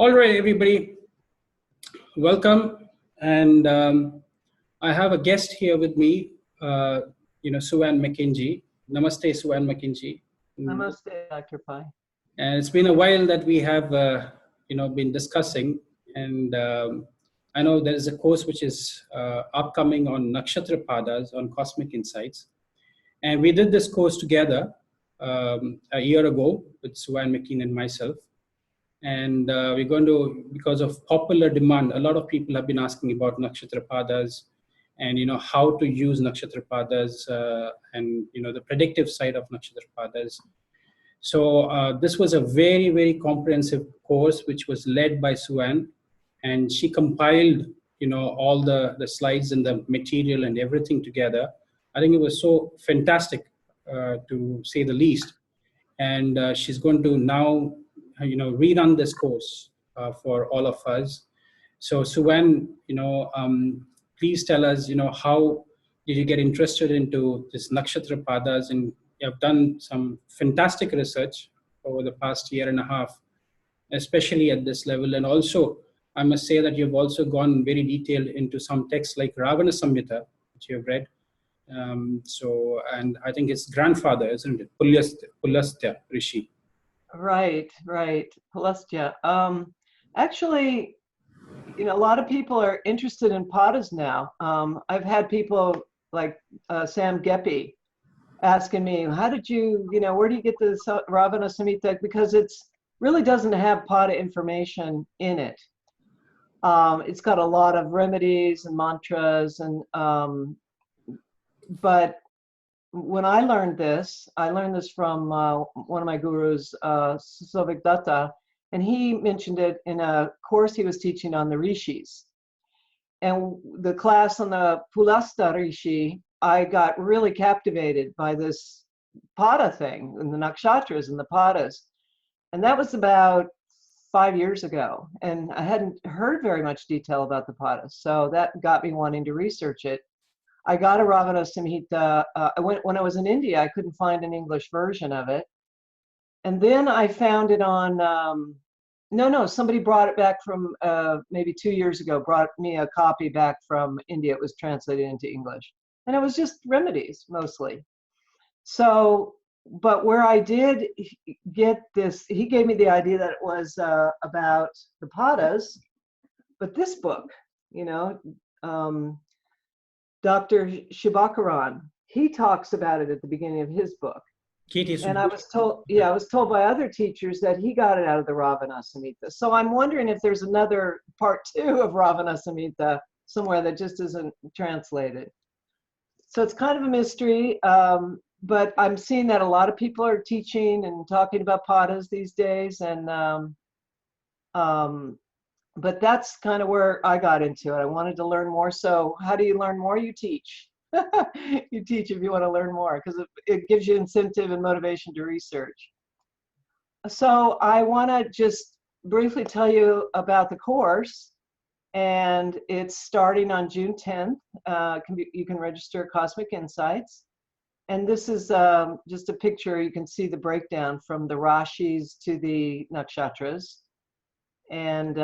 All right, everybody, welcome. And I have a guest here with me, Suanne McKenzie. Namaste, Suanne McKenzie. Namaste, Dr. Pai. And it's been a while that we have, been discussing. And I know there is a course which is upcoming on Nakshatra Padas, on Cosmic Insights. And we did this course together a year ago with Suanne McKenzie and myself. And we're going to, because of popular demand, a lot of people have been asking about Nakshatra Padas and, how to use Nakshatra Padas and, the predictive side of Nakshatra Padas. So this was a very, very comprehensive course, which was led by Suanne, and she compiled, all the slides and the material and everything together. I think it was so fantastic, to say the least. And she's going to now rerun this course for all of us. So Suanne, please tell us, how did you get interested into this Nakshatra Padas? And you have done some fantastic research over the past year and a half, especially at this level. And also, I must say that you've also gone very detailed into some texts like Ravana Samhita, which you have read. And I think it's grandfather, isn't it? Pulastya Rishi. Right. Pulastya. Actually, a lot of people are interested in padas now. I've had people like Sam Gepi asking me, how did you, where do you get the Ravana Samhita? Because it's really doesn't have pada information in it. It's got a lot of remedies and mantras but when I learned this from one of my gurus, Sovik Datta, and he mentioned it in a course he was teaching on the rishis. And the class on the Pulastya Rishi, I got really captivated by this pada thing, and the nakshatras and the padas. And that was about 5 years ago. And I hadn't heard very much detail about the padas. So that got me wanting to research it. I got a Ravana Samhita. When I was in India, I couldn't find an English version of it. And then I found it on, somebody brought it back from maybe 2 years ago, brought me a copy back from India. It was translated into English. And it was just remedies mostly. So, but where I did get this, he gave me the idea that it was about the padas, but this book, Dr. Shibakaran, he talks about it at the beginning of his book. And I was told by other teachers that he got it out of the Ravana Samhita. So I'm wondering if there's another part 2 of Ravana Samhita somewhere that just isn't translated. So it's kind of a mystery, but I'm seeing that a lot of people are teaching and talking about padas these days, and but that's kind of where I got into it. I wanted to learn more. So how do you learn more? You teach. You teach if you want to learn more, because it gives you incentive and motivation to research. So I want to just briefly tell you about the course, and it's starting on June 10th. You can register at Cosmic Insights. And this is just a picture. You can see the breakdown from the Rashis to the Nakshatras. And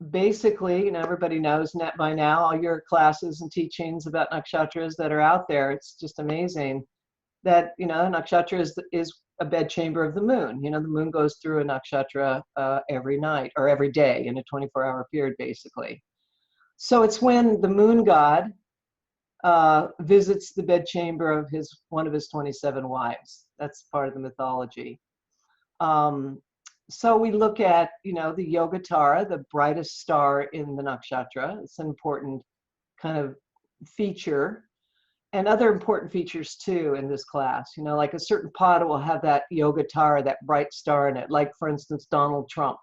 basically, everybody knows by now all your classes and teachings about nakshatras that are out there. It's just amazing that, nakshatra is a bedchamber of the moon. The moon goes through a nakshatra every night or every day in a 24-hour period, basically. So it's when the moon god visits the bedchamber of one of his 27 wives. That's part of the mythology. So we look at, the Yogatara, the brightest star in the nakshatra. It's an important kind of feature, and other important features too in this class. Like a certain pada will have that Yogatara, that bright star in it. Like, for instance, Donald Trump,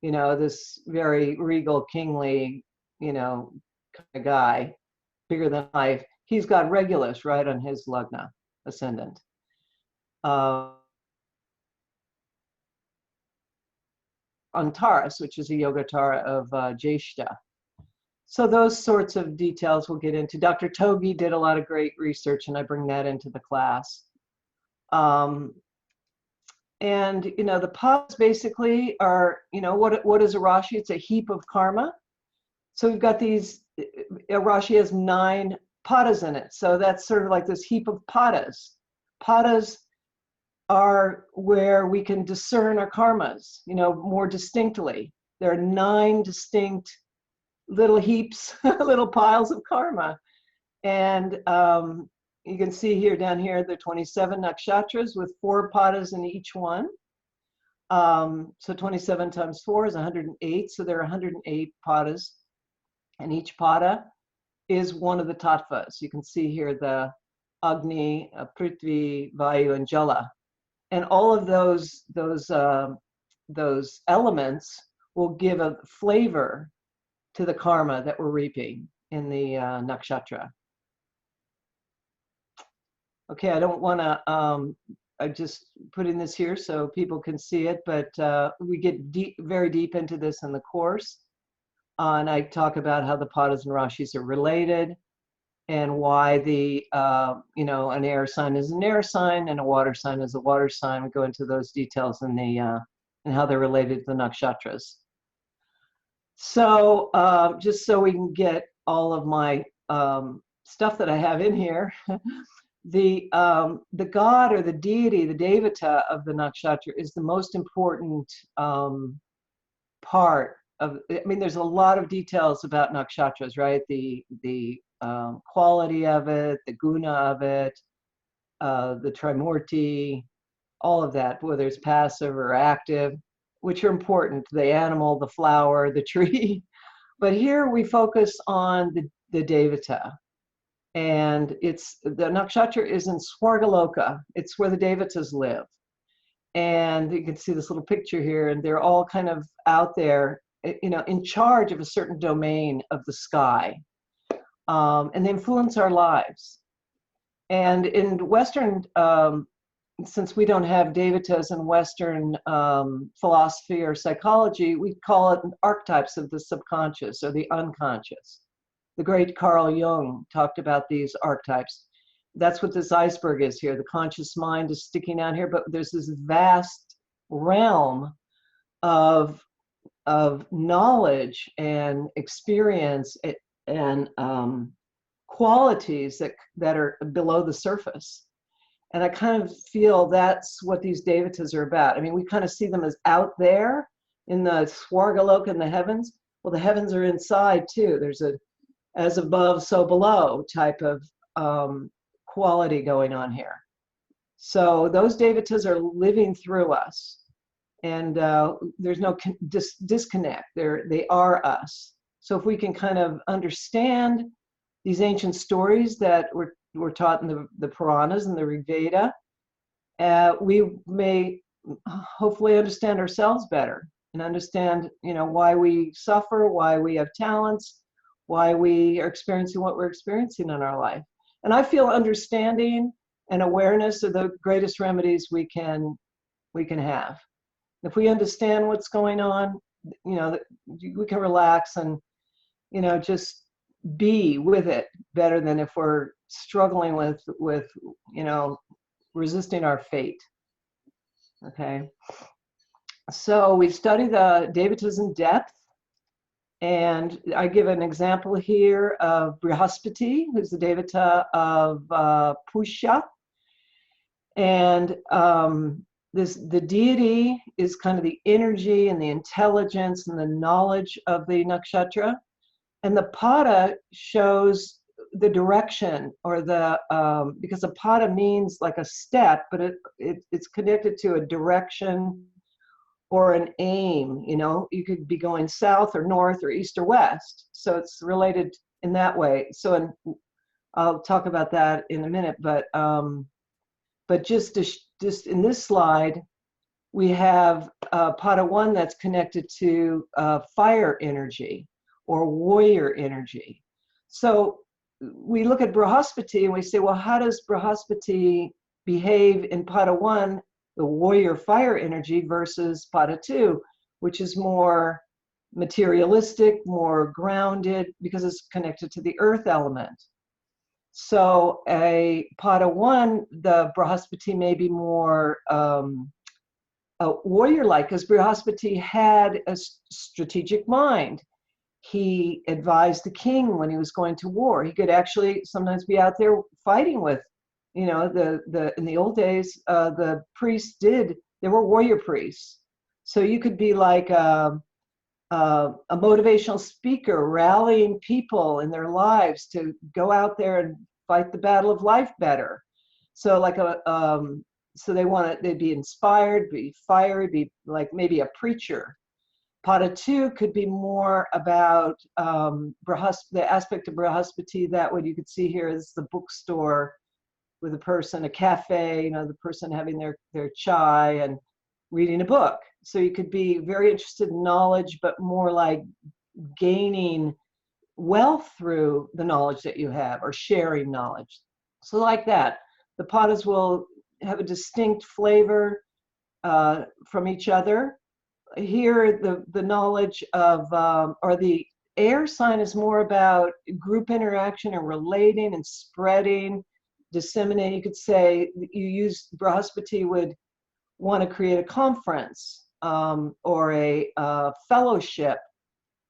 this very regal, kingly, kind of guy, bigger than life. He's got Regulus right on his lagna ascendant. Antares, which is a Yogatara of Jeshta. So those sorts of details we'll get into. Dr. Togi did a lot of great research, and I bring that into the class. And, you know, the padas basically are, you know, what is a Rashi? It's a heap of karma. So we've got these, a Rashi has 9 padas in it. So that's sort of like this heap of padas. Padas are where we can discern our karmas, you know, more distinctly. There are 9 distinct little heaps, little piles of karma. And you can see here, down here, the 27 nakshatras with 4 padas in each one. So 27 times 4 is 108. So there are 108 padas. And each pada is one of the tattvas. You can see here the Agni, Prithvi, Vayu, and Jala. And all of those elements will give a flavor to the karma that we're reaping in the nakshatra. Okay, I don't want to, I'm just putting this here so people can see it, but we get deep, very deep into this in the course. And I talk about how the padas and rashis are related, and why the, you know, an air sign is an air sign and a water sign is a water sign. We go into those details in the, and how they're related to the nakshatras. So just so we can get all of my stuff that I have in here, the god or the deity, the devata of the nakshatra is the most important part of, I mean, there's a lot of details about nakshatras, right? The quality of it, the guna of it, the trimurti, all of that, whether it's passive or active, which are important, the animal, the flower, the tree. But here we focus on the devata. And it's, the nakshatra is in Swargaloka. It's where the devatas live. And you can see this little picture here, and they're all kind of out there, you know, in charge of a certain domain of the sky. And they influence our lives. And in Western, since we don't have devatas in Western philosophy or psychology, we call it archetypes of the subconscious or the unconscious. The great Carl Jung talked about these archetypes. That's what this iceberg is here. The conscious mind is sticking out here, but there's this vast realm of knowledge and experience and qualities that are below the surface. And I kind of feel that's what these devatas are about. I mean, we kind of see them as out there in the Swargaloka in the heavens. Well, the heavens are inside too. There's a as above, so below type of quality going on here. So those devatas are living through us. And there's no disconnect. They are us. So if we can kind of understand these ancient stories that were taught in the Puranas and the Rig Veda, we may hopefully understand ourselves better and understand, you know, why we suffer, why we have talents, why we are experiencing what we're experiencing in our life. And I feel understanding and awareness are the greatest remedies we can have. If we understand what's going on, you know, we can relax and, you know, just be with it better than if we're struggling with you know, resisting our fate. Okay. So we study the devatas in depth. And I give an example here of Brihaspati, who's the devata of Pusha. And the deity is kind of the energy and the intelligence and the knowledge of the nakshatra. And the pada shows the direction, or the, because a pada means like a step, but it's connected to a direction or an aim. You know, you could be going south or north or east or west. So it's related in that way. So I'll talk about that in a minute, but just in this slide, we have pada 1 that's connected to fire energy or warrior energy. So we look at Brihaspati and we say, well, how does Brihaspati behave in pada 1, the warrior fire energy, versus pada 2, which is more materialistic, more grounded, because it's connected to the earth element. So a pada 1, the Brihaspati may be more warrior-like, because Brihaspati had a strategic mind. He advised the king when he was going to war. He could actually sometimes be out there fighting with, you know, in the old days, the priests there were warrior priests. So you could be like a motivational speaker, rallying people in their lives to go out there and fight the battle of life better. So like so they'd be inspired, be fiery, be like maybe a preacher. Pada 2 could be more about the aspect of Brihaspati, that what you could see here is the bookstore with a person, a cafe, you know, the person having their chai and reading a book. So you could be very interested in knowledge, but more like gaining wealth through the knowledge that you have, or sharing knowledge. So like that, the padas will have a distinct flavor from each other. Here, the knowledge of, or the air sign is more about group interaction and relating and spreading, disseminating. You could say Brihaspati would want to create a conference or a fellowship,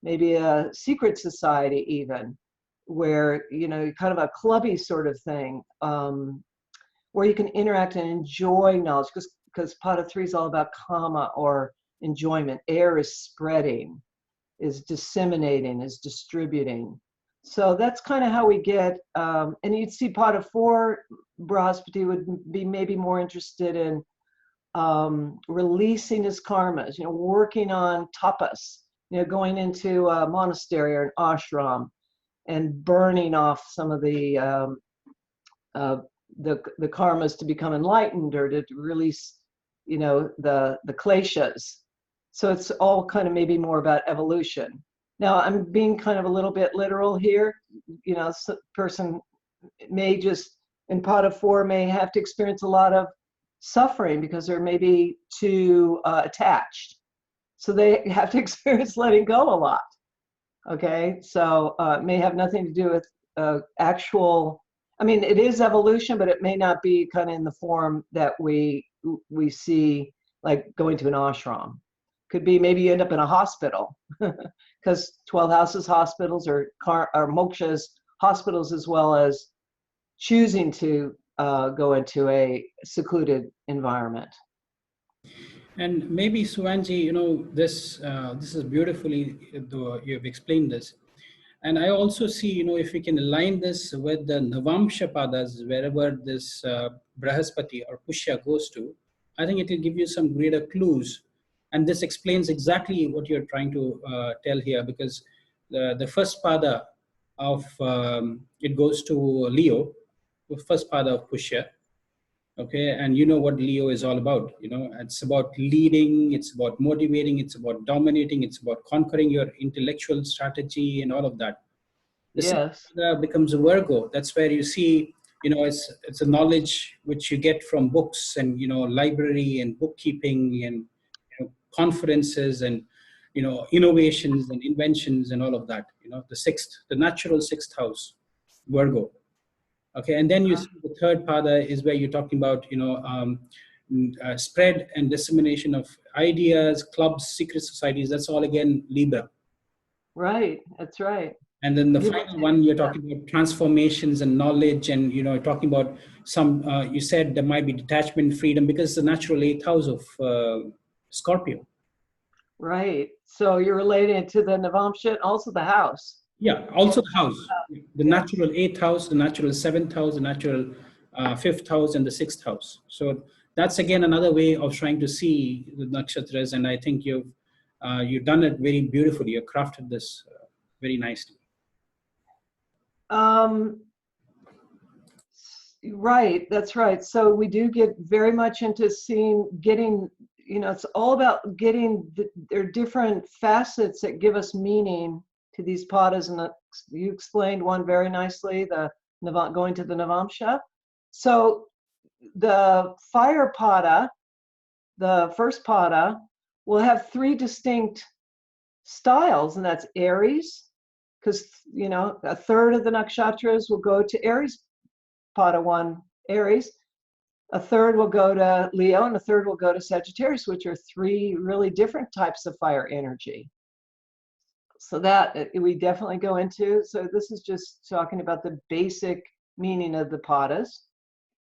maybe a secret society even, where, you know, kind of a clubby sort of thing, where you can interact and enjoy knowledge, because Pada 3 is all about kama, or enjoyment. Air is spreading, is disseminating, is distributing. So that's kind of how we get, and you'd see Pada 4, Brihaspati would be maybe more interested in releasing his karmas, you know, working on tapas, you know, going into a monastery or an ashram and burning off some of the karmas to become enlightened, or to release, you know, the kleshas. So it's all kind of maybe more about evolution. Now I'm being kind of a little bit literal here. You know, person may just, in Pada 4, may have to experience a lot of suffering because they're maybe too attached. So they have to experience letting go a lot. Okay, so it may have nothing to do with actual, I mean, it is evolution, but it may not be kind of in the form that we see, like going to an ashram. Could be maybe you end up in a hospital, because 12 houses hospitals, or mokshas hospitals, as well as choosing to go into a secluded environment. And maybe Suvanji, you know, this is beautifully, though you have explained this. And I also see, you know, if we can align this with the Navamsha Padas, wherever this Brihaspati or Pushya goes to, I think it will give you some greater clues. And this explains exactly what you're trying to tell here, because the first pada of, it goes to Leo, the first pada of Pushya. Okay, and you know what Leo is all about. You know, it's about leading, it's about motivating, it's about dominating, it's about conquering your intellectual strategy and all of that. The Yes. becomes a Virgo. That's where you see, you know, it's a knowledge which you get from books and, you know, library and bookkeeping and, you know, conferences and, you know, innovations and inventions and all of that. You know, the natural sixth house, Virgo. Okay, and then you see the third pada is where you're talking about, you know, spread and dissemination of ideas, clubs, secret societies. That's all again Libra. Right, that's right. And then the final one, you're talking about transformations and knowledge, and, you know, talking about some. You said there might be detachment, freedom, because it's the natural eighth house of Scorpio. Right. So you're relating it to the Navamsha and also the house. Yeah, also the house, the natural eighth house, the natural seventh house, the natural fifth house, and the sixth house. So that's again another way of trying to see the nakshatras, and I think you've done it very beautifully. You've crafted this very nicely. Right, that's right. So we do get very much into getting, you know, it's all about getting, there are different facets that give us meaning to these padas, and you explained one very nicely, going to the Navamsha. So the fire pada, the first pada, will have 3 distinct styles, and that's Aries, because, you know, a third of the nakshatras will go to Aries, pada 1, Aries. A third will go to Leo, and a third will go to Sagittarius, which are three really different types of fire energy. So that we definitely go into. So this is just talking about the basic meaning of the padas.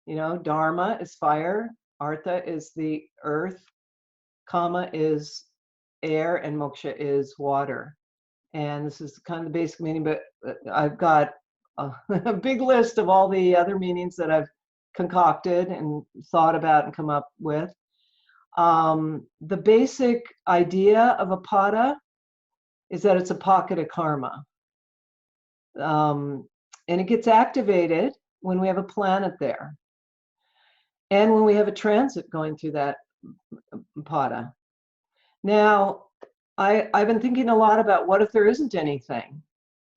You know, Dharma is fire, Artha is the earth, Kama is air, and Moksha is water. And this is kind of the basic meaning, but I've got a big list of all the other meanings that I've concocted and thought about and come up with. The basic idea of a pada is that it's a pocket of karma. And it gets activated when we have a planet there. And when we have a transit going through that pada. Now, I've been thinking a lot about what if there isn't anything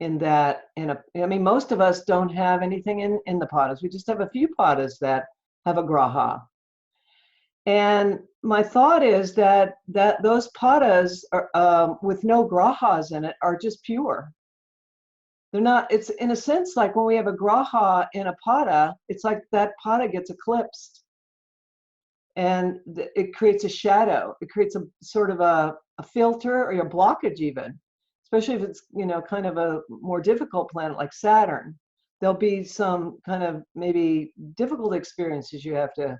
in that, I mean, most of us don't have anything in the padas. We just have a few padas that have a graha. And my thought is that those padas are, with no grahas in it are just pure. They're not, it's in a sense like when we have a graha in a pada, it's like that pada gets eclipsed. And it creates a shadow. It creates a sort of a filter or a blockage even, especially if it's, you know, kind of a more difficult planet like Saturn. There'll be some kind of maybe difficult experiences you have to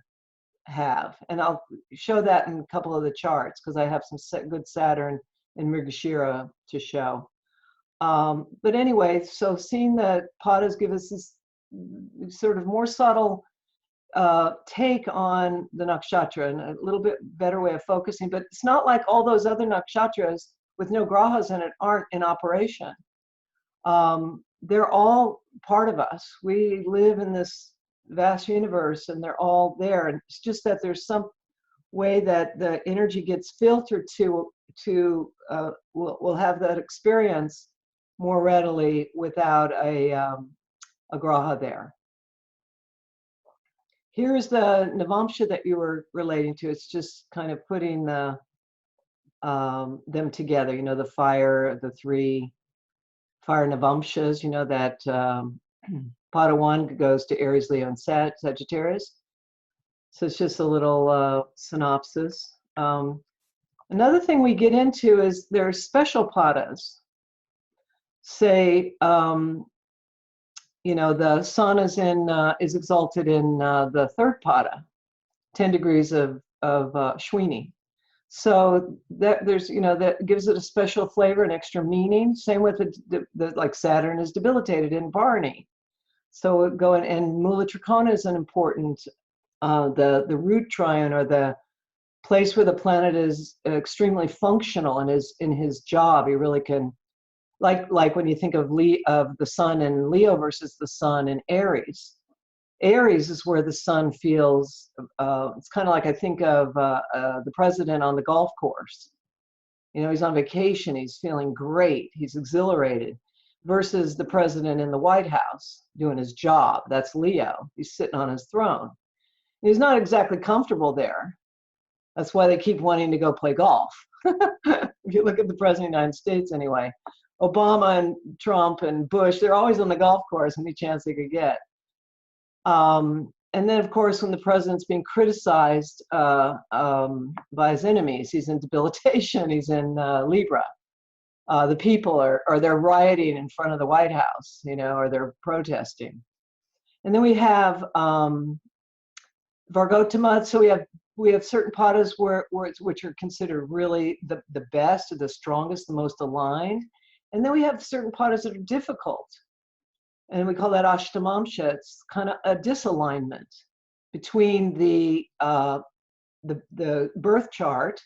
have. And I'll show that in a couple of the charts because I have some good Saturn in Mrigashira to show. But anyway, so seeing the padas give us this sort of more subtle take on the nakshatra and a little bit better way of focusing, but it's not like all those other nakshatras with no grahas in it aren't in operation. They're all part of us. We live in this vast universe and they're all there. And it's just that there's some way that the energy gets filtered we'll have that experience more readily without a graha there. Here's the Navamsha that you were relating to. It's just kind of putting them together, you know, the fire, the three fire Navamshas, you know, that pada 1 goes to Aries, Leo, and Sagittarius. So it's just a little synopsis. Another thing we get into is there are special padas. Say, you know, the sun is exalted in the third pada, 10 degrees of Shwini. So there's, you know, that gives it a special flavor and extra meaning. Same with like Saturn is debilitated in Bharani. So going, and Mula Trikona is an important, the root trine or the place where the planet is extremely functional and is in his job. He really can, like when you think of the sun in Leo versus the sun in Aries. Aries is where the sun feels, it's kind of like I think of the president on the golf course. You know, he's on vacation, he's feeling great, he's exhilarated, versus the president in the White House doing his job. That's Leo. He's sitting on his throne. He's not exactly comfortable there. That's why they keep wanting to go play golf. If you look at the president of the United States anyway, Obama and Trump and Bush, they're always on the golf course any chance they could get. And then, of course, when the president's being criticized by his enemies, he's in debilitation, he's in Libra. The people or they're rioting in front of the White House, you know, or they're protesting. And then we have Vargotama. So we have certain padas which are considered really the best, or the strongest, the most aligned. And then we have certain padas that are difficult. And we call that Ashtamamsha. It's kind of a disalignment between the birth chart,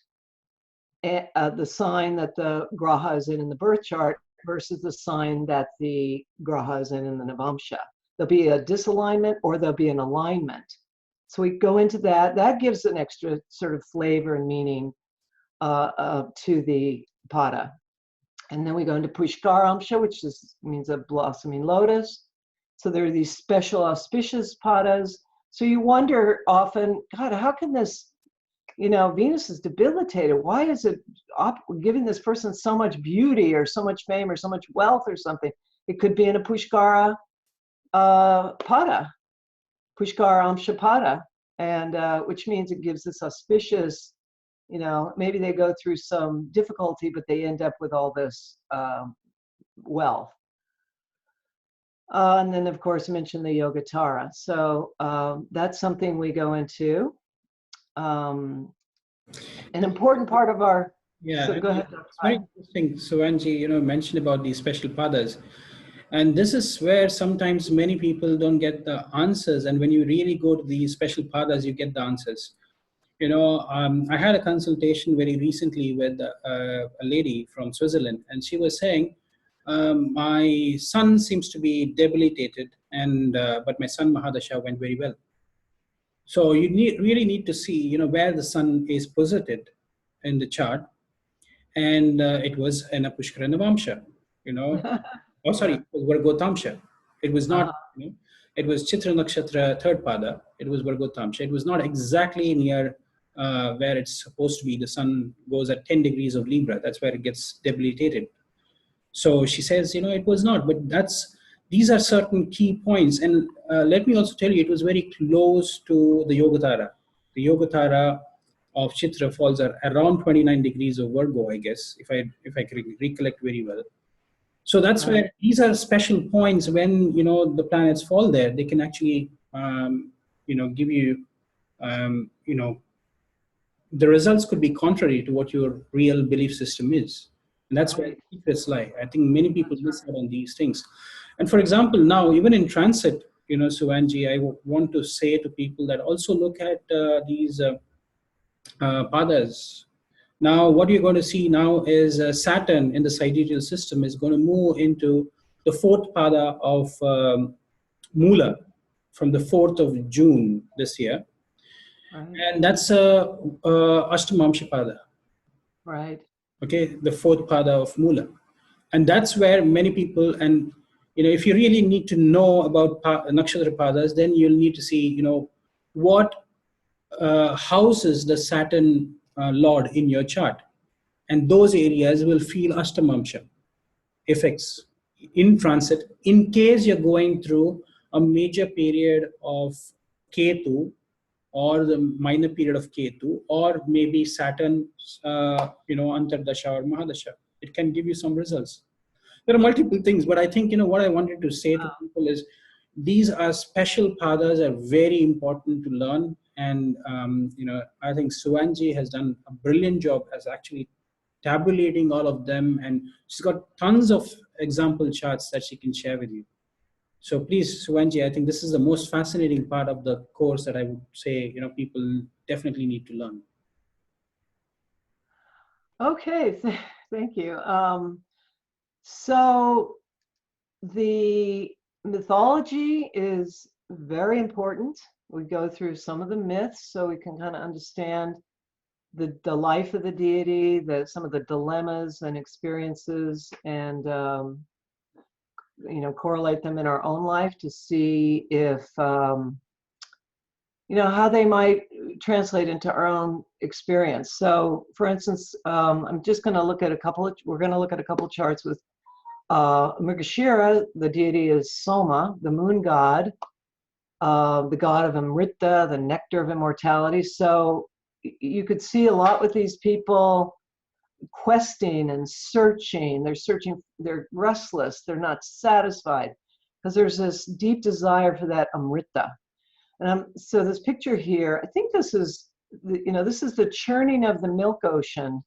and, the sign that the graha is in the birth chart versus the sign that the graha is in the Navamsha. There'll be a disalignment or there'll be an alignment. So we go into that. That gives an extra sort of flavor and meaning to the pada. And then we go into Pushkaramsha, which means a blossoming lotus. So there are these special auspicious padas. So you wonder often, God, how can this, you know, Venus is debilitated. Why is it giving this person so much beauty or so much fame or so much wealth or something? It could be in a Pushkara pada, Pushkaramsha pada. and which means it gives this auspicious, you know, maybe they go through some difficulty, but they end up with all this wealth. And then, of course, mention the Yogatara. So that's something we go into. An important part of our. Yeah, So go ahead. it's very interesting. So Angie, you know, mentioned about these special padas. And this is where sometimes many people don't get the answers. And when you really go to these special padas, you get the answers. You know, I had a consultation very recently with a lady from Switzerland, and she was saying, my son seems to be debilitated, and but my son Mahadasha went very well. So you really need to see, you know, where the sun is posited in the chart, and it was in a Pushkara Navamsha, you know. Oh, sorry, it was Vargotamsha. It was not, you know, it was Chitra Nakshatra third pada. It was Vargotamsha. It was not exactly near where it's supposed to be. The sun goes at 10 degrees of Libra. That's where it gets debilitated. So she says, you know, it was not, but these are certain key points. And let me also tell you, it was very close to the Yogatara. The Yogatara of Chitra falls are around 29 degrees of Virgo, I guess, if I can recollect very well. So that's where these are special points when, you know, the planets fall there. They can actually, you know, give you, you know, the results could be contrary to what your real belief system is. And that's where secrets lie. I think many people miss out on these things. And for example, now, even in transit, you know, so Angie, I want to say to people that also look at these padas. Now, what you're going to see now is Saturn in the sidereal system is going to move into the fourth pada of Mula from the 4th of June this year. And that's Ashtamamsha pada. Right. Okay, the fourth pada of Mula. And that's where many people, and you know, if you really need to know about Nakshatra padas, then you'll need to see, you know, what houses the Saturn Lord in your chart. And those areas will feel Ashtamamsha effects in transit in case you're going through a major period of Ketu or the minor period of Ketu, or maybe Saturn, you know, Antardasha or Mahadasha. It can give you some results. There are multiple things, but I think, you know, what I wanted to say to people is these are special padas, are very important to learn. And, you know, I think Suvanji has done a brilliant job as actually tabulating all of them. And she's got tons of example charts that she can share with you. So please, Suvanji, I think this is the most fascinating part of the course that I would say, you know, people definitely need to learn. Okay, thank you. So the mythology is very important. We go through some of the myths so we can kind of understand the life of the deity, some of the dilemmas and experiences, and you know, correlate them in our own life to see if you know, how they might translate into our own experience. So, for instance, I'm just going to look at we're going to look at a couple charts with Mrigashira. The deity is Soma, the moon god, the god of Amrita, the nectar of immortality. So you could see a lot with these people questing and searching. They're searching, they're restless, they're not satisfied because there's this deep desire for that Amrita. And so this picture here, I think this is, you know, this is the churning of the milk ocean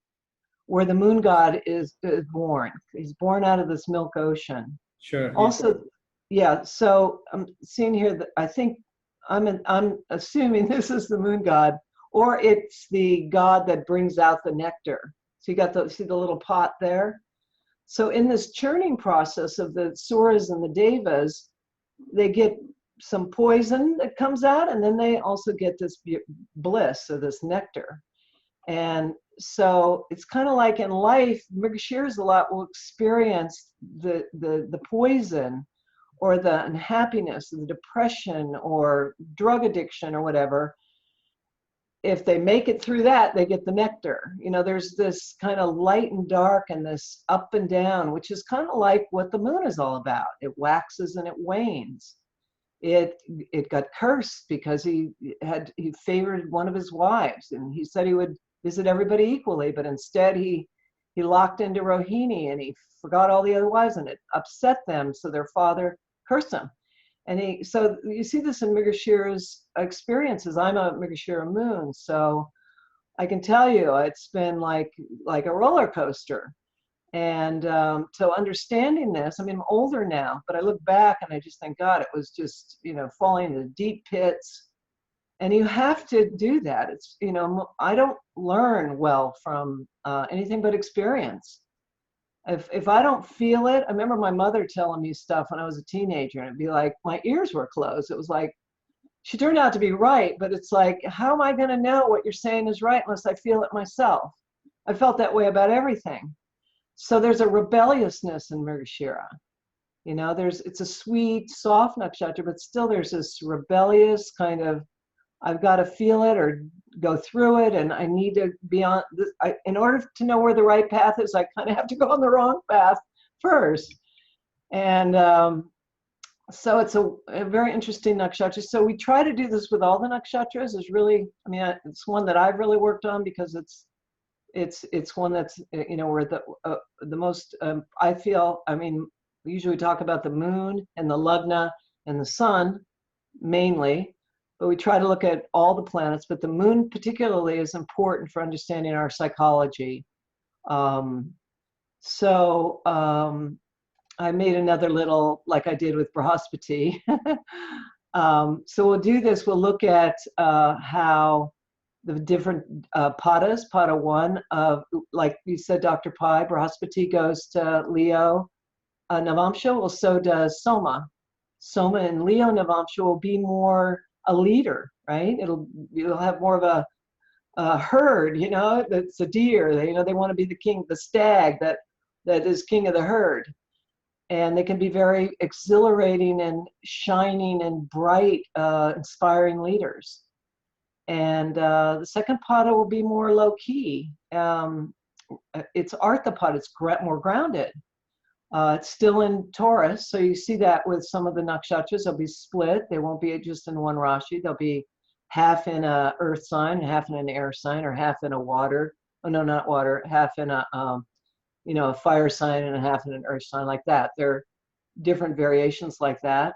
where the moon god is born. He's born out of this milk ocean. Sure. Also, yeah, so I'm seeing here that I think I'm assuming this is the moon god, or it's the god that brings out the nectar. So you got see the little pot there? So in this churning process of the Suras and the Devas, they get some poison that comes out, and then they also get this bliss or this nectar. And so it's kind of like in life, Mrigashira's a lot will experience the poison or the unhappiness, the depression or drug addiction or whatever. If they make it through that, they get the nectar. You know, there's this kind of light and dark and this up and down, which is kind of like what the moon is all about. It waxes and it wanes. it got cursed because he favored one of his wives, and he said he would visit everybody equally, but instead he locked into Rohini, and he forgot all the other wives, and it upset them, so their father cursed him. And so you see this in Mrigashira's experiences. I'm a Mrigashira moon, so I can tell you it's been like a roller coaster. And so understanding this, I mean, I'm older now, but I look back and I just think, God, it was just, falling into deep pits. And you have to do that. It's, I don't learn well from anything but experience. If I don't feel it, I remember my mother telling me stuff when I was a teenager, and it'd be like, my ears were closed. It was like, she turned out to be right, but it's like, how am I going to know what you're saying is right unless I feel it myself? I felt that way about everything. So there's a rebelliousness in Mrigashira. It's a sweet, soft nakshatra, but still there's this rebellious kind of, I've got to feel it or go through it, and I need to be on, in order to know where the right path is, I kind of have to go on the wrong path first. And so it's a very interesting nakshatra. So we try to do this with all the nakshatras. It's one that I've really worked on because it's one that's, where the most, I feel, we usually talk about the moon and the lagna and the sun mainly, but we try to look at all the planets, but the moon particularly is important for understanding our psychology. I made another little, like I did with Brahaspati. So we'll do this, we'll look at how the different padas, pada 1 of, like you said, Dr. Pai, Brahaspati goes to Leo Navamsha, well, so does Soma. Soma and Leo Navamsha will be more a leader, right? You'll have more of a herd, that's a deer. They want to be the king, the stag that is king of the herd. And they can be very exhilarating and shining and bright, inspiring leaders. And the second pada will be more low key. It's Arthapada, it's more grounded. It's still in Taurus, so you see that with some of the nakshatras. They'll be split. They won't be just in one Rashi. They'll be half in a earth sign, half in an air sign, or half in a water. Oh no, not water. Half in a a fire sign and a half in an earth sign, like that. There are different variations like that.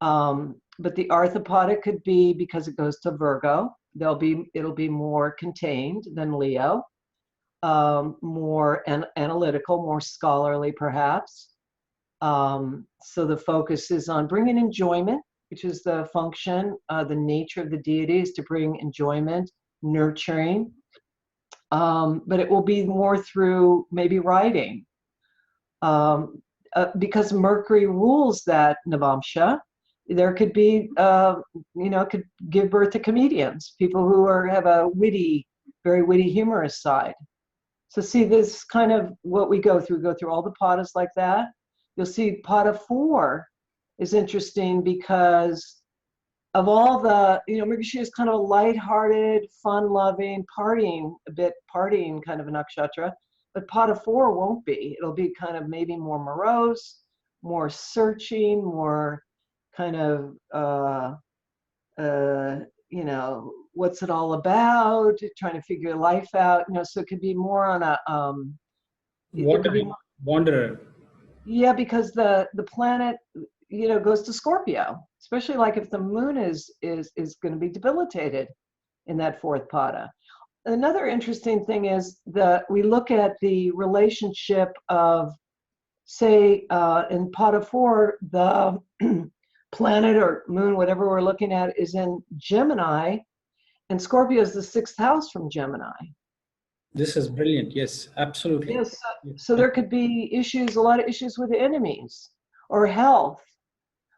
But the Arthapada could be, because it goes to Virgo, it'll be more contained than Leo. More analytical, more scholarly perhaps. So the focus is on bringing enjoyment, which is the function, the nature of the deity is to bring enjoyment, nurturing. But it will be more through maybe writing. Because Mercury rules that Navamsha, there could be, could give birth to comedians, people who have a very witty, humorous side. So see, this kind of what we go through all the padas like that. You'll see pada 4 is interesting because of all the, Mrigashira is kind of a lighthearted, fun-loving, partying kind of a nakshatra, but pada 4 won't be. It'll be kind of maybe more morose, more searching, more kind of, what's it all about, trying to figure life out, so it could be more on a wanderer. Yeah, because the planet, goes to Scorpio, especially like if the moon is going to be debilitated in that 4th pada. Another interesting thing is that we look at the relationship of, say, in pada 4, the planet or moon, whatever we're looking at, is in Gemini, and Scorpio is the 6th house from Gemini. This is brilliant. Yes, absolutely. Yes. So there could be a lot of issues with enemies or health.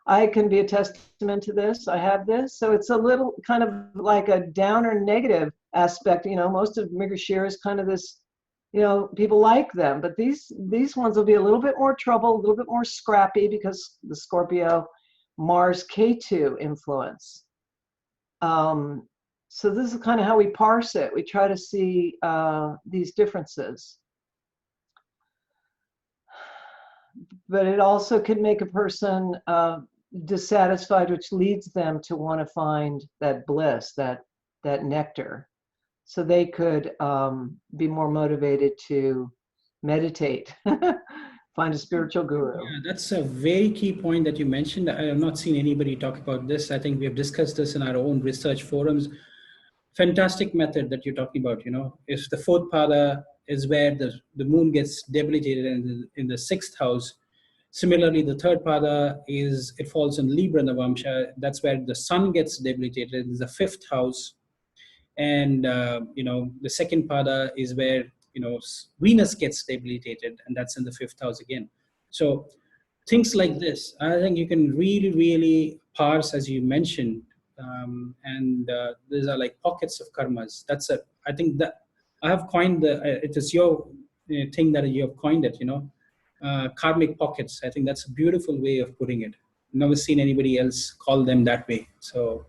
I can be a testament to this. I have this. So it's a little kind of like a downer negative aspect. Most of Mrigashira is kind of this, people like them, but these ones will be a little bit more trouble, a little bit more scrappy because the Scorpio Mars K2 influence. So this is kind of how we parse it. We try to see these differences. But it also could make a person dissatisfied, which leads them to want to find that bliss, that nectar, so they could be more motivated to meditate, find a spiritual guru. Yeah, that's a very key point that you mentioned. I have not seen anybody talk about this. I think we have discussed this in our own research forums. Fantastic method that you're talking about. If the fourth pada is where the moon gets debilitated in the sixth house, similarly the third pada it falls in Libra Navamsha. That's where the sun gets debilitated in the fifth house. And the second pada is where Venus gets debilitated, and that's in the fifth house again. So things like this, I think you can really, really parse, as you mentioned, and these are like pockets of karmas. I think that I have coined it is your thing that you have coined it, karmic pockets. I think that's a beautiful way of putting it. Never seen anybody else call them that way. So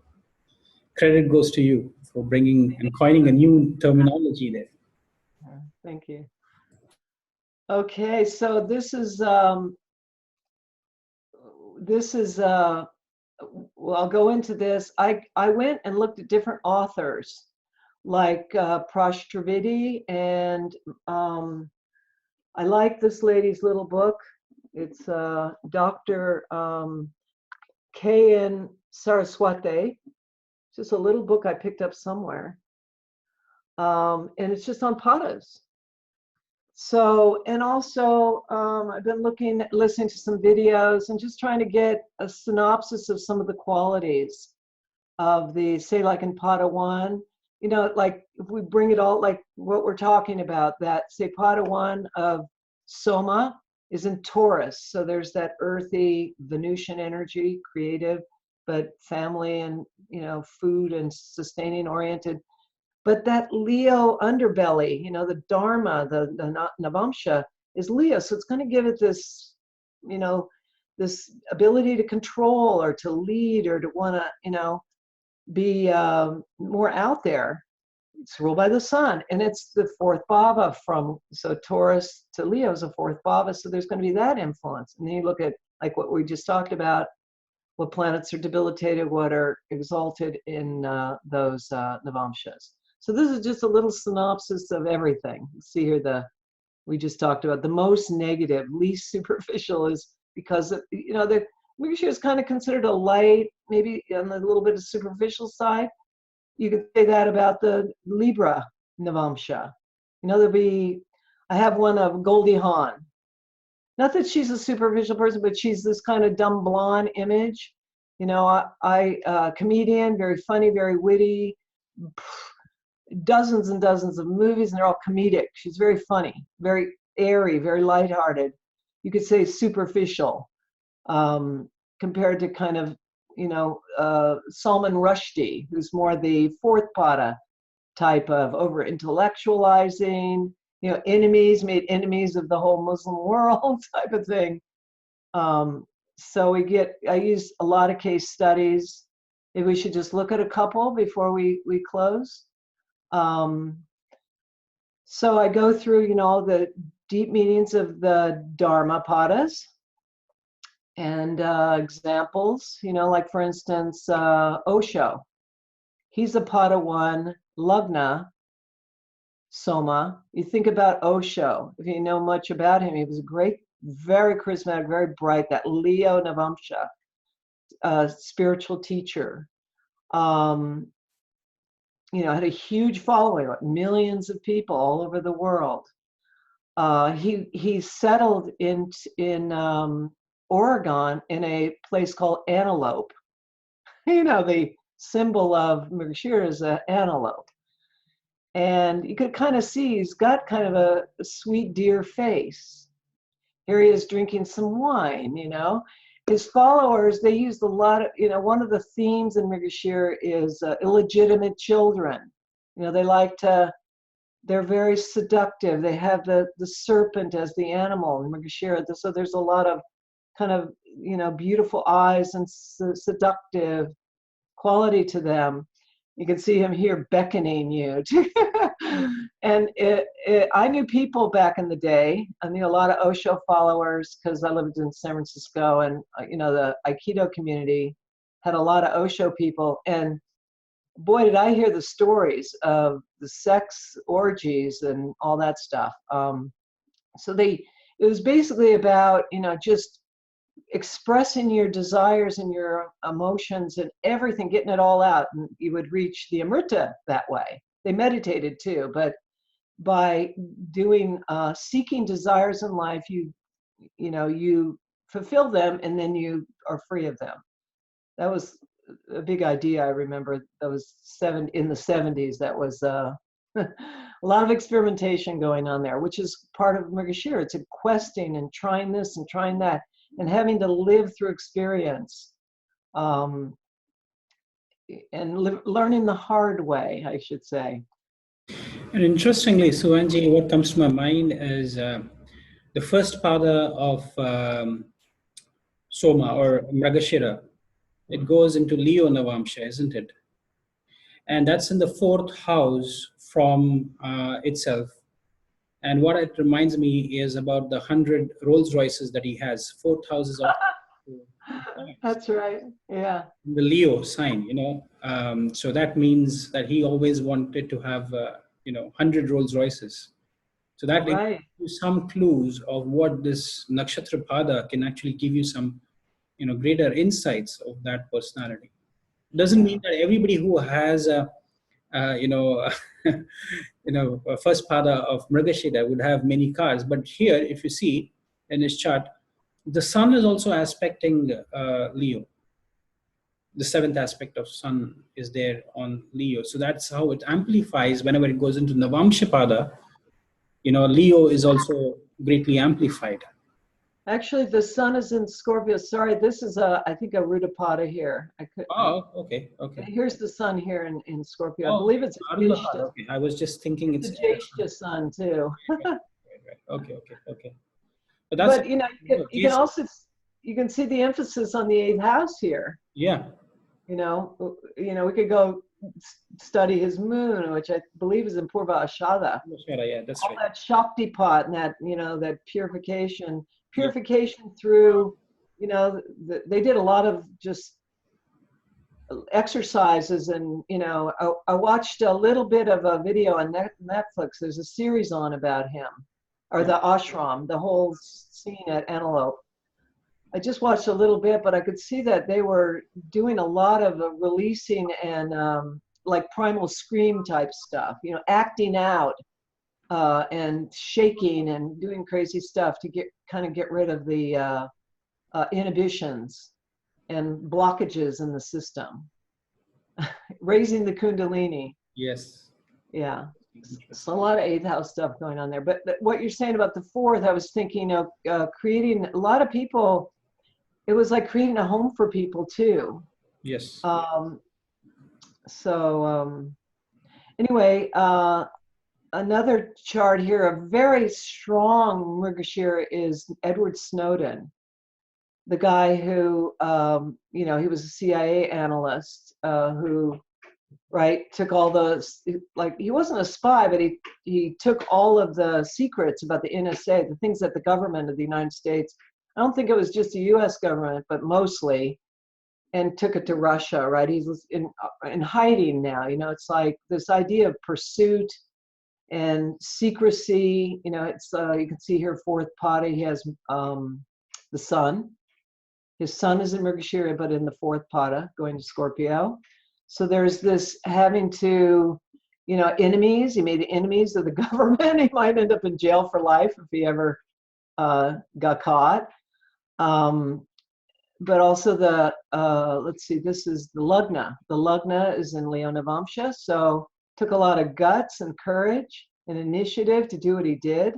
credit goes to you for bringing and coining a new terminology there. Thank you. Okay, so this is well, I'll go into this. I went and looked at different authors like Prash Trivedi, and I like this lady's little book. It's Dr. K.N. Saraswati. It's just a little book I picked up somewhere. And it's just on padas. So, and also I've been listening to some videos and just trying to get a synopsis of some of the qualities of the, say like in pada 1, like if we bring it all, like what we're talking about, that say pada 1 of Soma is in Taurus. So there's that earthy Venusian energy, creative, but family and, food and sustaining oriented. But that Leo underbelly, the Dharma, the Navamsha is Leo. So it's going to give it this, this ability to control or to lead or to want to, be more out there. It's ruled by the sun. And it's the fourth bhava so Taurus to Leo is a fourth bhava. So there's going to be that influence. And then you look at like what we just talked about, what planets are debilitated, what are exalted in those Navamshas. So this is just a little synopsis of everything. See here, we just talked about the most negative, least superficial is because the Mrgashira is kind of considered a light, maybe on the little bit of superficial side. You could say that about the Libra Navamsha. I have one of Goldie Hawn. Not that she's a superficial person, but she's this kind of dumb blonde image. Comedian, very funny, very witty, dozens and dozens of movies, and they're all comedic. She's very funny, very airy, very lighthearted. You could say superficial, compared to kind of, Salman Rushdie, who's more the fourth pada type of over intellectualizing, enemies, made enemies of the whole Muslim world type of thing. So I use a lot of case studies. Maybe we should just look at a couple before we close. So I go through, the deep meanings of the Dharma padas and examples, like for instance, Osho. He's a pada 1 Lagna Soma. You think about Osho, if you know much about him, he was a great, very charismatic, very bright, that Leo Navamsha, spiritual teacher. Had a huge following, like millions of people all over the world. He settled in Oregon in a place called Antelope. The symbol of Mrgashira is an antelope. And you could kind of see he's got kind of a sweet deer face. Here he is drinking some wine, His followers, they used a lot of, one of the themes in Mrgashira is illegitimate children. They're very seductive. They have the serpent as the animal in Mrgashira. So there's a lot of kind of, beautiful eyes and seductive quality to them. You can see him here beckoning you. And I knew people back in the day. I knew a lot of Osho followers because I lived in San Francisco, and the Aikido community had a lot of Osho people. And boy, did I hear the stories of the sex orgies and all that stuff. So it was basically about just expressing your desires and your emotions and everything, getting it all out, and you would reach the Amrita that way. They meditated too, but by doing seeking desires in life, you fulfill them, and then you are free of them. That was a big idea. I remember that was in the 70s. That was a lot of experimentation going on there, which is part of Mrigashira. It's a questing and trying this and trying that, and having to live through experience, and learning the hard way, I should say. And interestingly, Suvanji, what comes to my mind is the first pada of Soma or Mrigashira. It goes into Leo Navamsha, isn't it? And that's in the 4th house from itself. And what it reminds me is about the 100 Rolls Royces that he has. 4th house is also. That's right. Yeah. The Leo sign, so that means that he always wanted to have, 100 Rolls Royces. So that right. gives you some clues of what this Nakshatra Pada can actually give you some, greater insights of that personality. Doesn't mean that everybody who has a first pada of Mrigashira would have many cars. But here, if you see in his chart, the sun is also aspecting Leo. The 7th aspect of sun is there on Leo. So that's how it amplifies whenever it goes into Navamsha pada. Leo is also greatly amplified. Actually, the sun is in Scorpio. Sorry, this is I think a Rudapada here. Okay. Here's the sun here in Scorpio. I Oh, believe it's a Jyeshta. okay. I was just thinking it's a Jyeshta sun too. Right. Okay. But that's you can also see the emphasis on the 8th house here. Yeah. We could go study his moon, which I believe is in Purva Ashada. Yeah, that's all right. that Shaktipat and that that purification through they did a lot of just exercises, and I watched a little bit of a video on Netflix. There's a series on about him, or the ashram, the whole scene at Antelope. I just watched a little bit, but I could see that they were doing a lot of releasing and like primal scream type stuff, acting out and shaking and doing crazy stuff to get rid of the inhibitions and blockages in the system. Raising the Kundalini. Yes. Yeah. So a lot of 8th house stuff going on there. But what you're saying about the 4th, I was thinking of creating a lot of people. It was like creating a home for people too. Yes. Anyway, another chart here, a very strong Mrigashira is Edward Snowden, the guy who, he was a CIA analyst who, took all he wasn't a spy, but he took all of the secrets about the NSA, the things that the government of the United States, I don't think it was just the US government, but mostly, and took it to Russia, right? He's in hiding now. It's like this idea of pursuit and secrecy. It's you can see here 4th pada. He has the sun. His sun is in Mrigashira, but in the 4th pada, going to Scorpio. So there's this having to, enemies. He made enemies of the government. He might end up in jail for life if he ever got caught. But also let's see, this is the Lugna. The Lugna is in Leo Navamsha, so took a lot of guts and courage and initiative to do what he did.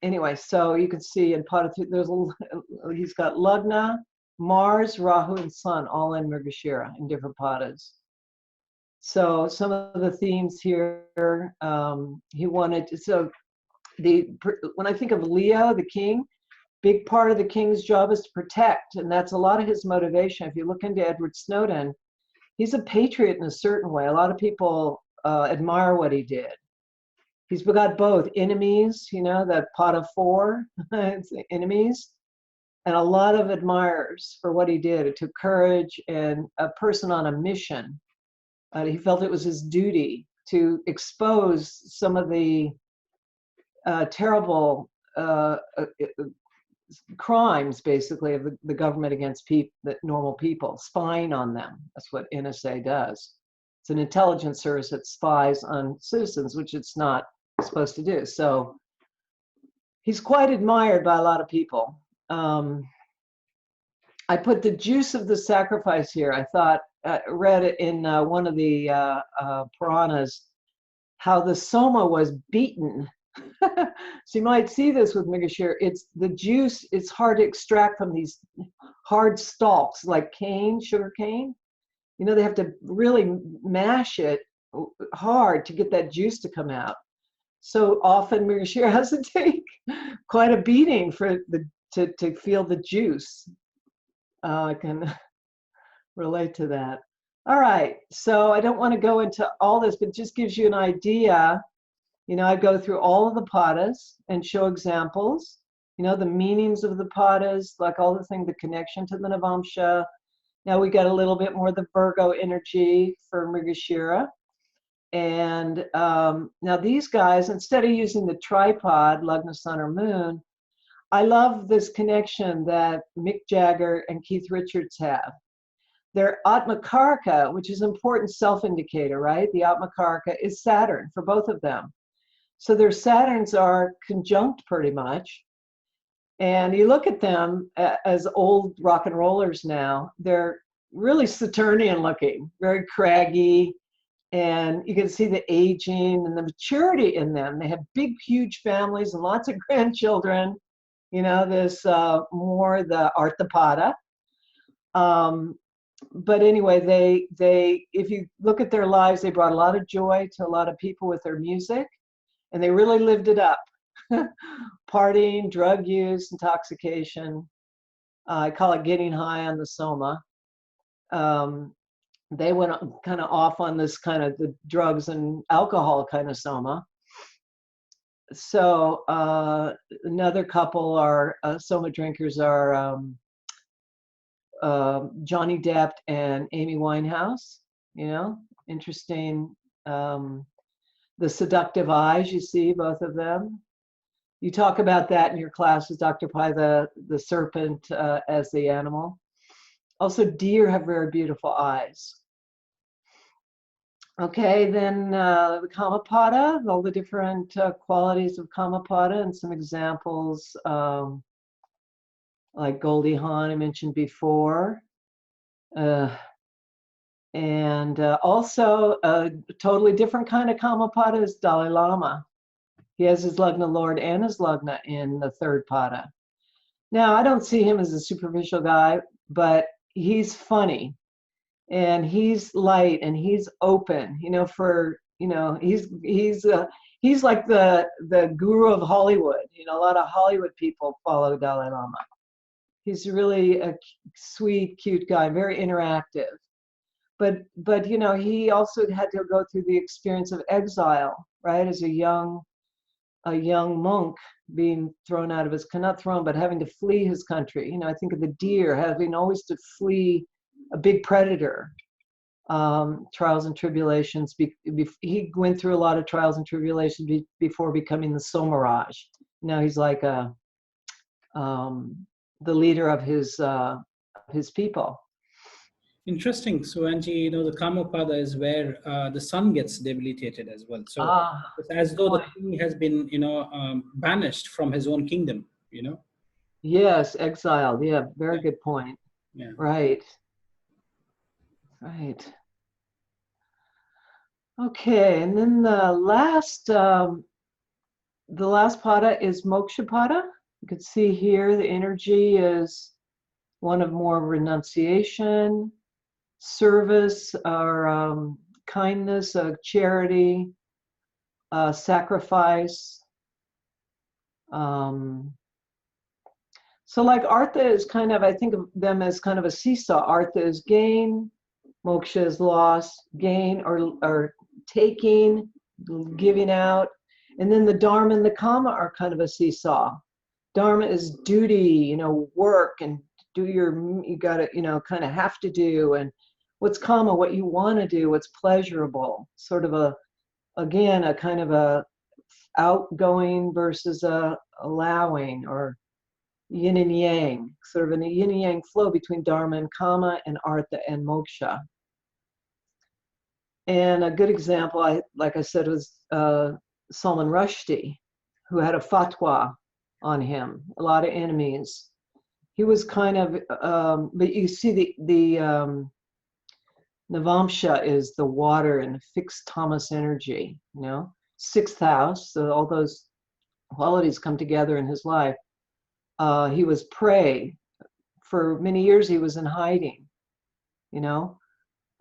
Anyway, so you can see in Pada, he's got Lugna, Mars, Rahu, and Sun all in Mrigashira in different padas. So some of the themes here, he wanted to, when I think of Leo, the king, big part of the king's job is to protect, and that's a lot of his motivation. If you look into Edward Snowden, he's a patriot in a certain way. A lot of people admire what he did. He's got both enemies, you know, that pot of four, it's the enemies, and a lot of admirers for what he did. It took courage and a person on a mission. He felt it was his duty to expose some of the terrible crimes, basically, of the government against the normal people, spying on them. That's what NSA does. It's an intelligence service that spies on citizens, which it's not supposed to do. So he's quite admired by a lot of people. I put the juice of the sacrifice here. I thought, read it in one of the Puranas, how the Soma was beaten. So you might see this with Mrigashira. It's the juice, it's hard to extract from these hard stalks like cane, sugar cane. You know, they have to really mash it hard to get that juice to come out. So often Mrigashira has to take quite a beating for to feel the juice. I can relate to that. All right, so I don't want to go into all this, but it just gives you an idea. You know, I go through all of the padas and show examples, you know, the meanings of the padas, like all the things, the connection to the Navamsha. Now we got a little bit more of the Virgo energy for Mrigashira. And now these guys, instead of using the tripod, Lagna, Sun, or Moon, I love this connection that Mick Jagger and Keith Richards have. Their Atmakarka, which is an important self-indicator, right? The Atmakarka is Saturn for both of them. So their Saturns are conjunct pretty much. And you look at them as old rock and rollers now, they're really Saturnian looking, very craggy. And you can see the aging and the maturity in them. They have big, huge families and lots of grandchildren. You know, this more the Arthapada. But anyway, they if you look at their lives, they brought a lot of joy to a lot of people with their music, and they really lived it up. Partying, drug use, intoxication. I call it getting high on the Soma. They went kind of off on this kind of the drugs and alcohol kind of Soma. So another couple are Soma drinkers are Johnny Depp and Amy Winehouse. You know, interesting. The seductive eyes, you see both of them. You talk about that in your classes, Dr. Pai, the serpent as the animal. Also, deer have very beautiful eyes. Okay, then the Kamapada, all the different qualities of Kamapada, and some examples like Goldie Hawn I mentioned before. And also a totally different kind of Kamapada is Dalai Lama. He has his Lagna Lord and his Lagna in the third pada. Now, I don't see him as a superficial guy, but he's funny. And he's light and he's open, you know, for, you know, he's like the guru of Hollywood. You know, a lot of Hollywood people follow Dalai Lama. He's really a sweet, cute guy, very interactive. But you know, he also had to go through the experience of exile, right? As a young monk being thrown out of his, not thrown, but having to flee his country. You know, I think of the deer having always to flee a big predator, trials and tribulations. He went through a lot of trials and tribulations before becoming the Somaraj. Now he's like the leader of his people. Interesting. So, Angie, you know, the Kamapada is where the sun gets debilitated as well. So it's as though the king has been, you know, banished from his own kingdom, you know? Yes, exiled. Yeah, very good point. Yeah. Right. Right. Okay, and then the last pada is Moksha Pada. You can see here the energy is one of more renunciation, service, or kindness, charity, sacrifice. So like Artha is kind of, I think of them as kind of a seesaw. Artha is gain, Moksha is loss, gain or taking, giving out. And then the Dharma and the Kama are kind of a seesaw. Dharma is duty, you know, work and do you gotta, you know, kind of have to do. And what's Kama, what you want to do, what's pleasurable, sort of again, a kind of a outgoing versus a allowing, or yin and yang, sort of a yin and yang flow between Dharma and Kama and Artha and Moksha. And a good example, like I said, was Salman Rushdie, who had a fatwa on him, a lot of enemies. He was kind of, but you see the Navamsha is the water and fixed tamas energy, you know, 6th house, so all those qualities come together in his life. He was prey. For many years, he was in hiding, you know.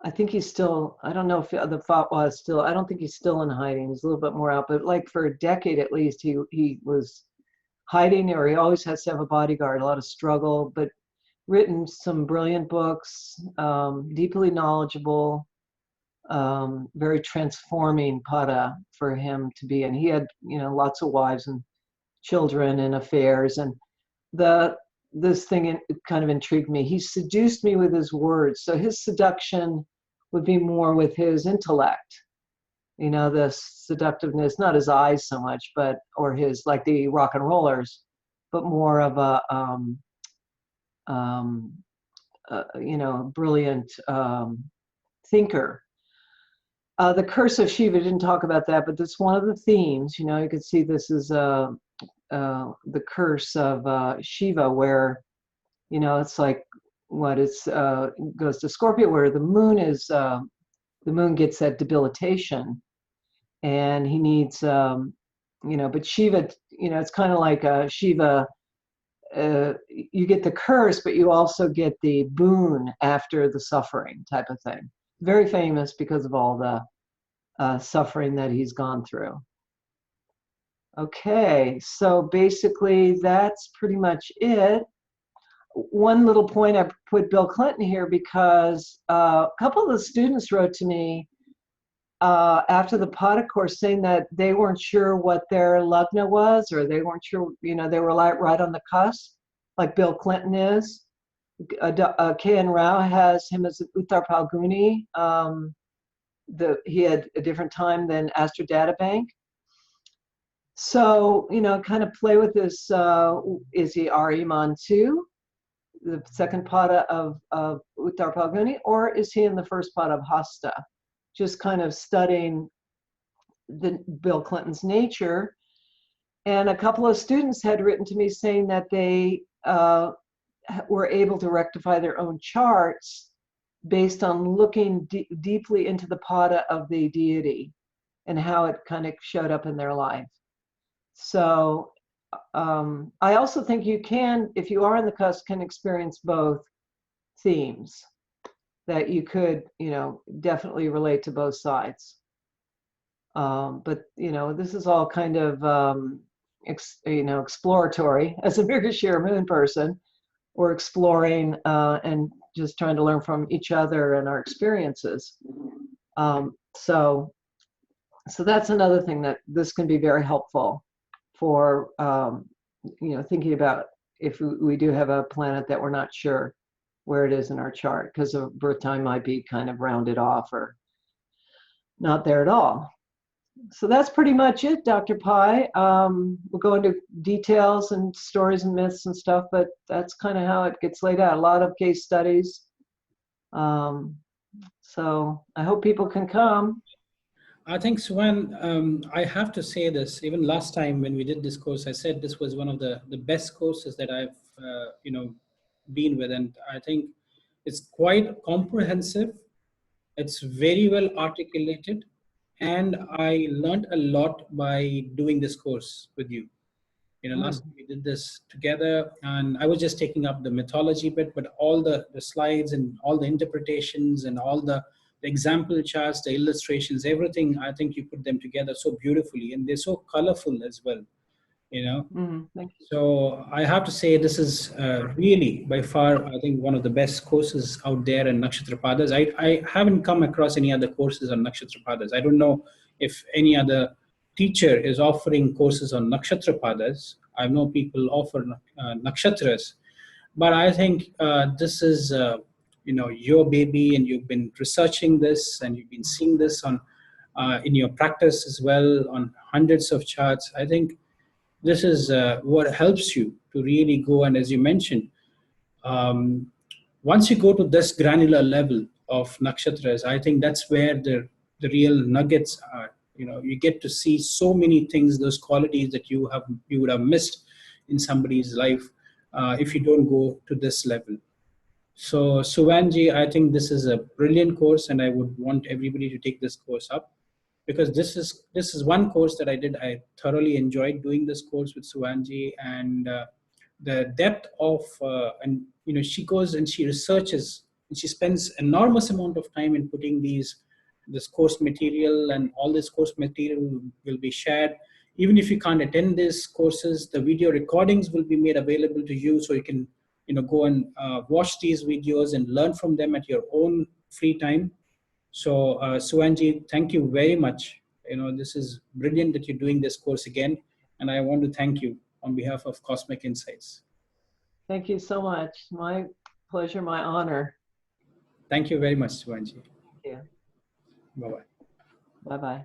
I think he's still, I don't know if the fatwa is still, I don't think he's still in hiding. He's a little bit more out, but like for a decade at least, he was hiding, or he always has to have a bodyguard, a lot of struggle, but written some brilliant books, deeply knowledgeable, very transforming pada for him to be. And he had, you know, lots of wives and children and affairs. And this thing kind of intrigued me. He seduced me with his words. So his seduction would be more with his intellect, you know, the seductiveness, not his eyes so much, but, or his, like the rock and rollers, but more of a, you know, brilliant thinker. The curse of Shiva, didn't talk about that, but that's one of the themes. You know, you could see this is the curse of Shiva, where, you know, it's like what it's goes to Scorpio, where the moon is the moon gets that debilitation, and he needs you know, but Shiva, you know, it's kind of like Shiva. You get the curse, but you also get the boon after the suffering type of thing. Very famous because of all the suffering that he's gone through. Okay, so basically that's pretty much it. One little point, I put Bill Clinton here because a couple of the students wrote to me after the Pada course saying that they weren't sure what their lagna was, or they weren't sure, you know, they were like right on the cusp, like Bill Clinton is. K.N. Rao has him as Uttar Palguni. He had a different time than Astro Databank. So, you know, kind of play with this, is he Ariman too, the second pada of Uttar Palguni, or is he in the first pada of Hasta? Just kind of studying Bill Clinton's nature. And a couple of students had written to me saying that they were able to rectify their own charts based on looking deeply into the pada of the deity and how it kind of showed up in their life. So I also think you can, if you are in the cusp, can experience both themes, that you could, you know, definitely relate to both sides. But, you know, this is all kind of, you know, exploratory. As a Mirgashira moon person, we're exploring and just trying to learn from each other and our experiences. So that's another thing, that this can be very helpful for, you know, thinking about if we do have a planet that we're not sure where it is in our chart, because the birth time might be kind of rounded off or not there at all. So that's pretty much it, Dr. Pai. We'll go into details and stories and myths and stuff, but that's kind of how it gets laid out. A lot of case studies. So I hope people can come. I think, Suan, I have to say this, even last time when we did this course, I said this was one of the best courses that I've, you know, been with. And I think it's quite comprehensive. It's very well articulated. And I learned a lot by doing this course with you. You know, last time we did this together, and I was just taking up the mythology bit, but all the slides and all the interpretations and all the example charts, the illustrations, everything, I think you put them together so beautifully, and they're so colorful as well, you know. Thank you. So I have to say this is really by far, I think, one of the best courses out there in Nakshatra Padas. I haven't come across any other courses on Nakshatra Padas. I don't know if any other teacher is offering courses on Nakshatrapadas. I know people offer Nakshatras, but I think this is, your baby, and you've been researching this, and you've been seeing this on in your practice as well on hundreds of charts. I think this is what helps you to really go. And as you mentioned, um, once you go to this granular level of nakshatras, I think that's where the real nuggets are. You get to see so many things, those qualities that you would have missed in somebody's life if you don't go to this level. So Suvanji, I think this is a brilliant course, and I would want everybody to take this course up, because this is one course that I did. I thoroughly enjoyed doing this course with Suvanji, and the depth of and she goes and she researches and she spends enormous amount of time in putting this course material, and all this course material will be shared. Even if you can't attend these courses, the video recordings will be made available to you, so you can go and watch these videos and learn from them at your own free time. So Suvanji, thank you very much. This is brilliant that you're doing this course again, and I want to thank you on behalf of Cosmic Insights. Thank you so much. My pleasure, my honor. Thank you very much, Suvanji. Yeah. Bye-bye. Bye-bye.